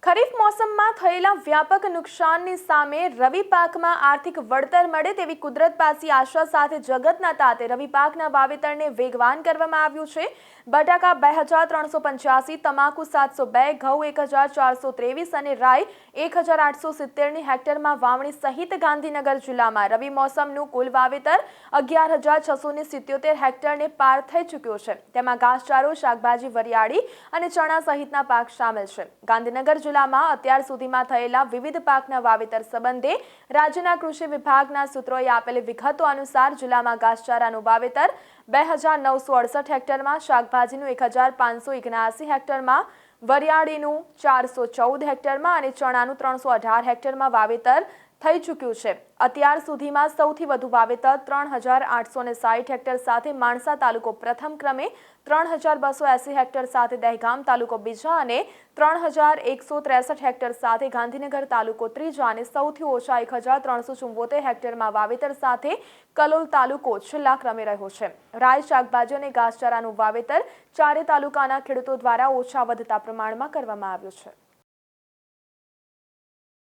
ખરીફ મોસમમાં થયેલા વ્યાપક નુકસાનની સામે રવિ પાકમાં આર્થિક વળતર મળે તેવી કુદરત પાસે આશા સાથે જગતના તાતે રવિ પાકના વાવેતરને વેગવાન કરવામાં આવ્યું છે। બટાકા 2385, તમાકુ 702, ઘઉં 1423 અને રાઈ 1870ની હેક્ટરમાં વાવણી સહિત ગાંધીનગર જિલ્લામાં રવિ મોસમનું કુલ વાવેતર 11677 હેક્ટરને પાર થઈ ચૂક્યો છે। તેમાં ઘાસચારો, શાકભાજી, વરિયાળી અને ચણા સહિતના પાક સામેલ છે। ગાંધીનગર જિલ્લામાં અત્યાર સુધીમાં થયેલા વિવિધ પાકના વાવેતર સંબંધે રાજ્યના કૃષિ વિભાગના સૂત્રોએ આપેલી વિગતો અનુસાર જિલ્લામાં ઘાસચારાનું વાવેતર 2968 હેક્ટરમાં, શાકભાજીનું 1579 હેક્ટરમાં, વરિયાળીનું 414 હેક્ટરમાં અને ચણાનું 318 હેક્ટરમાં વાવેતર થઈ ચૂક્યું છે। અત્યાર સુધીમાં સૌથી વધુ વાવેતર 3860 હેક્ટર સાથે માણસા તાલુકો પ્રથમ ક્રમે, 3280 હેક્ટર સાથે દહેગામ તાલુકો બીજા અને 3163 હેક્ટર સાથે ગાંધીનગર તાલુકો ત્રીજા અને સૌથી ઓછા 1374 હેક્ટરમાં વાવેતર સાથે કલોલ તાલુકો છેલ્લા ક્રમે રહ્યો છે। રાઈ, શાકભાજી અને ઘાસચારાનું વાવેતર ચારે તાલુકાના ખેડૂતો દ્વારા ઓછા વધતા પ્રમાણમાં કરવામાં આવ્યું છે।